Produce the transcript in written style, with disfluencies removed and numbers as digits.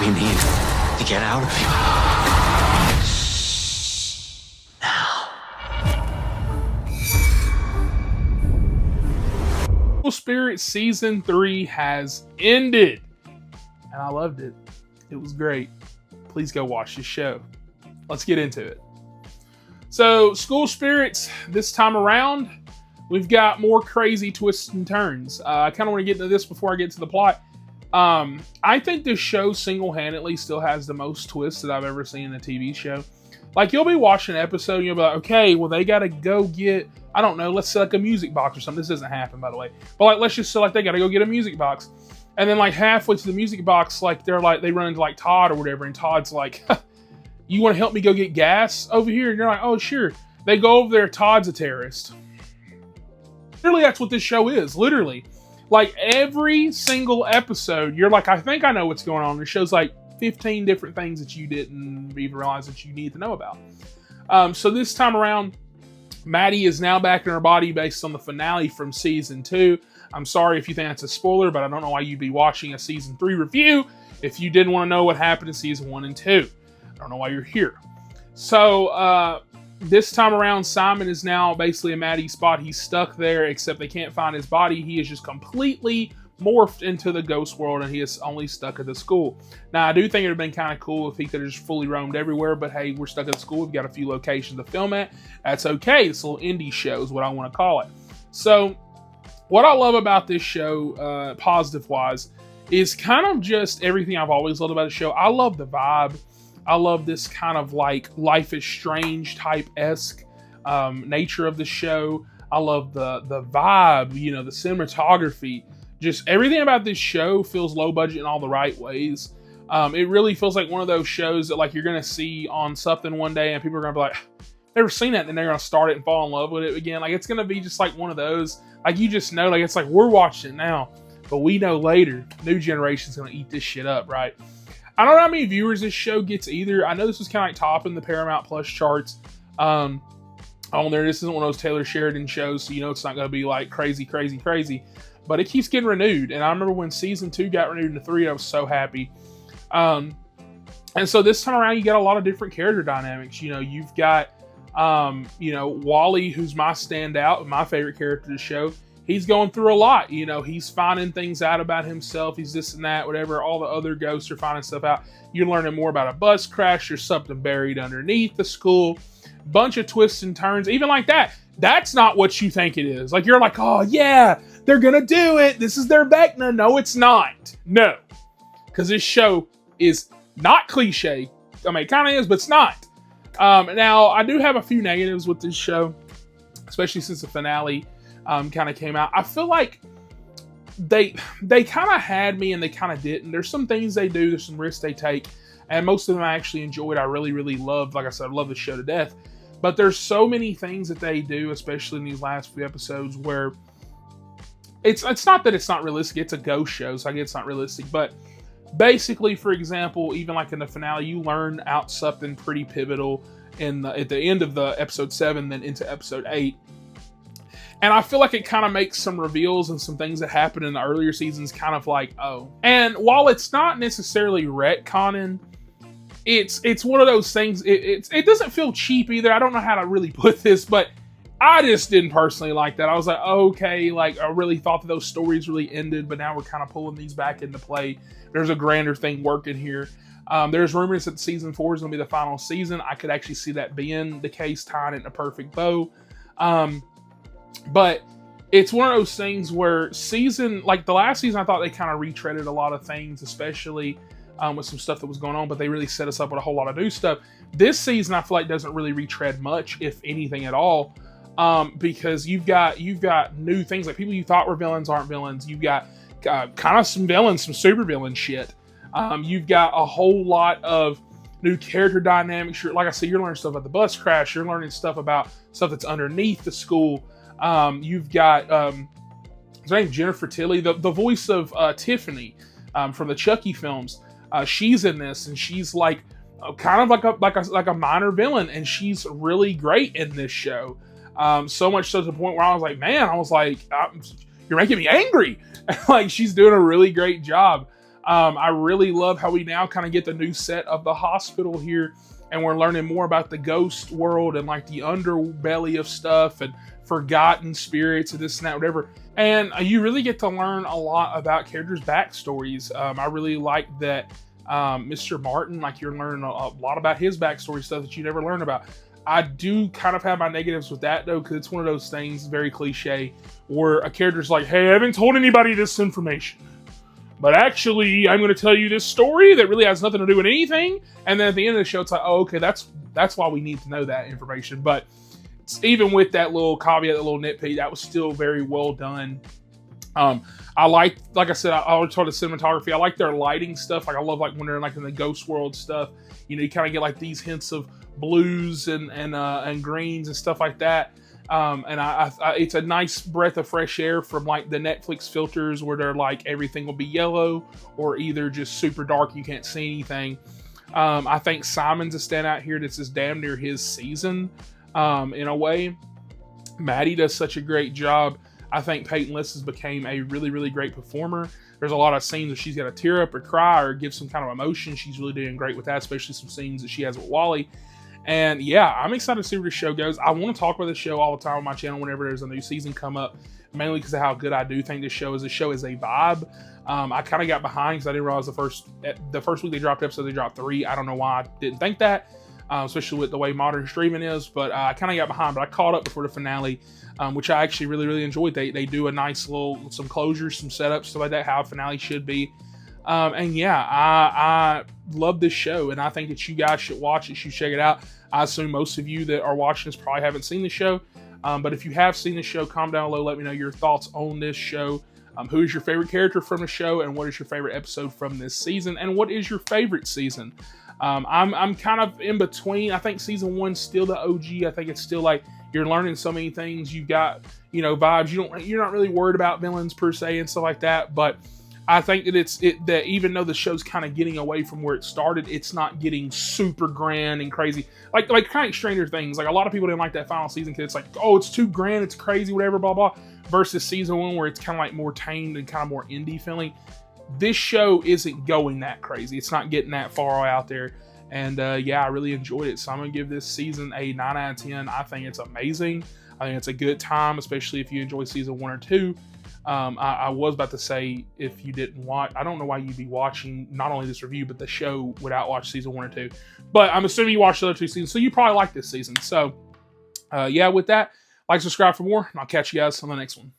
We need to get out of here. Now. Spirit Season 3 has ended. And I loved it. It was great. Please go watch this show. Let's get into it. So, School Spirits, this time around, we've got more crazy twists and turns. I kind of want to get into this before I get to the plot. I think this show single-handedly still has the most twists that I've ever seen in a TV show. Like, you'll be watching an episode and you'll be like, okay, well, they got to go get, I don't know, let's say like a music box or something. This doesn't happen, by the way. But like, let's just say like they got to go get a music box. And then like halfway to the music box, like they run into like Todd or whatever. And Todd's like, you want to help me go get gas over here? And you're like, oh, sure. They go over there. Todd's a terrorist. Literally, that's what this show is. Literally. Like every single episode, you're like, I think I know what's going on. It shows like 15 different things that you didn't even realize that you need to know about. So this time around, Maddie is now back in her body based on the finale from Season 2. I'm sorry if you think that's a spoiler, but I don't know why you'd be watching a Season 3 review if you didn't want to know what happened in Season 1 and 2. I don't know why you're here. So, this time around, Simon is now basically a Maddie spot. He's stuck there, except they can't find his body. He is just completely morphed into the ghost world, and he is only stuck at the school. Now, I do think it would have been kind of cool if he could have just fully roamed everywhere, but hey, we're stuck at the school. We've got a few locations to film at. That's okay. This little indie show is what I want to call it. So, what I love about this show, positive-wise, is kind of just everything I've always loved about the show. I love the vibe. I love this kind of like Life is Strange type-esque nature of the show. I love the vibe, the cinematography. Just everything about this show feels low budget in all the right ways. It really feels like one of those shows that like you're going to see on something one day and people are going to be like, never seen that, and then they're going to start it and fall in love with it again. Like it's going to be just like one of those, like you just know, like it's like we're watching it now, but we know later, new generation's going to eat this shit up, right? I don't know how many viewers this show gets either. I know this was kind of like topping the Paramount Plus charts. On there, this isn't one of those Taylor Sheridan shows, so it's not going to be like crazy. But it keeps getting renewed. And I remember when Season 2 got renewed into 3, I was so happy. And so this time around, you got a lot of different character dynamics. You've got, Wally, who's my standout, my favorite character of the show. He's going through a lot. He's finding things out about himself. He's this and that, whatever. All the other ghosts are finding stuff out. You're learning more about a bus crash. There's something buried underneath the school. Bunch of twists and turns. Even like that. That's not what you think it is. Like, you're like, oh, yeah, they're going to do it. This is their Vecna. No, it's not. No. Because this show is not cliche. I mean, it kind of is, but it's not. Now, I do have a few negatives with this show, especially since the finale kind of came out. I feel like they kind of had me and they kind of didn't. There's some things they do. There's some risks they take. And most of them I actually enjoyed. I really, really loved. Like I said, I love the show to death. But there's so many things that they do, especially in these last few episodes, where it's not that it's not realistic. It's a ghost show, so I guess it's not realistic. But basically, for example, even like in the finale, you learn out something pretty pivotal at the end of the episode 7, then into episode 8. And I feel like it kind of makes some reveals and some things that happened in the earlier seasons kind of like, oh. And while it's not necessarily retconning, it's one of those things, it doesn't feel cheap either. I don't know how to really put this, but I just didn't personally like that. I was like, okay, like I really thought that those stories really ended, but now we're kind of pulling these back into play. There's a grander thing working here. There's rumors that season 4 is going to be the final season. I could actually see that being the case, tying it in a perfect bow. But it's one of those things where the last season, I thought they kind of retreaded a lot of things, especially with some stuff that was going on, but they really set us up with a whole lot of new stuff. This season, I feel like doesn't really retread much, if anything at all, because you've got new things, like people you thought were villains aren't villains. You've got kind of some villains, some super villain shit. You've got a whole lot of new character dynamics. Like I said, you're learning stuff about the bus crash. You're learning stuff about stuff that's underneath the school. You've got his name Jennifer Tilly, the voice of Tiffany from the Chucky films. She's in this, and she's like kind of like a minor villain, and she's really great in this show. So much so to the point where I was like, you're making me angry. Like, she's doing a really great job. I really love how we now kind of get the new set of the hospital here, and we're learning more about the ghost world and like the underbelly of stuff and forgotten spirits and this and that, whatever. And you really get to learn a lot about characters' backstories. I really like that Mr. Martin, like you're learning a lot about his backstory, stuff that you never learn about. I do kind of have my negatives with that though, because it's one of those things, very cliche, where a character's like, hey, I haven't told anybody this information, but actually I'm going to tell you this story that really has nothing to do with anything. And then at the end of the show, it's like, oh, okay, that's why we need to know that information. But even with that little caveat, that little nitpick, that was still very well done. I like I said, I always told the cinematography. I like their lighting stuff. Like I love like when they're like in the ghost world stuff. You know, you kind of get like these hints of blues and greens and stuff like that. And I it's a nice breath of fresh air from like the Netflix filters where they're like everything will be yellow or either just super dark, you can't see anything. I think Simon's a standout here. This is damn near his season in a way. Maddie does such a great job. I think Peyton List has became a really, really great performer. There's a lot of scenes where she's got to tear up or cry or give some kind of emotion. She's really doing great with that, especially some scenes that she has with Wally. And yeah, I'm excited to see where this show goes. I want to talk about this show all the time on my channel whenever there's a new season come up, mainly because of how good I do think this show is. This show is a vibe. I kind of got behind because I didn't realize the first week they dropped episodes, they dropped 3. I don't know why I didn't think that, especially with the way modern streaming is. But I kind of got behind, but I caught up before the finale, which I actually really, really enjoyed. They do a nice little, some closures, some setups, stuff like that, how a finale should be. And yeah, I love this show, and I think that you guys should watch it, should check it out. I assume most of you that are watching this probably haven't seen the show, but if you have seen the show, comment down below, let me know your thoughts on this show. Who is your favorite character from the show, and what is your favorite episode from this season, and what is your favorite season? I'm kind of in between. I think season 1's still the OG. I think it's still like you're learning so many things. You've got, you know, vibes. You're not really worried about villains per se and stuff like that, but I think that that even though the show's kind of getting away from where it started, it's not getting super grand and crazy. Like kind of Stranger Things. Like a lot of people didn't like that final season because it's like, oh, it's too grand, it's crazy, whatever, blah, blah. Versus season 1 where it's kind of like more tamed and kind of more indie feeling. This show isn't going that crazy. It's not getting that far out there. And yeah, I really enjoyed it. So I'm going to give this season a 9 out of 10. I think it's amazing. I think it's a good time, especially if you enjoy season 1 or 2. I was about to say, if you didn't watch, I don't know why you'd be watching not only this review, but the show without watching season 1 or 2. But I'm assuming you watched the other 2 seasons, so you probably like this season. So yeah, with that, like, subscribe for more, and I'll catch you guys on the next one.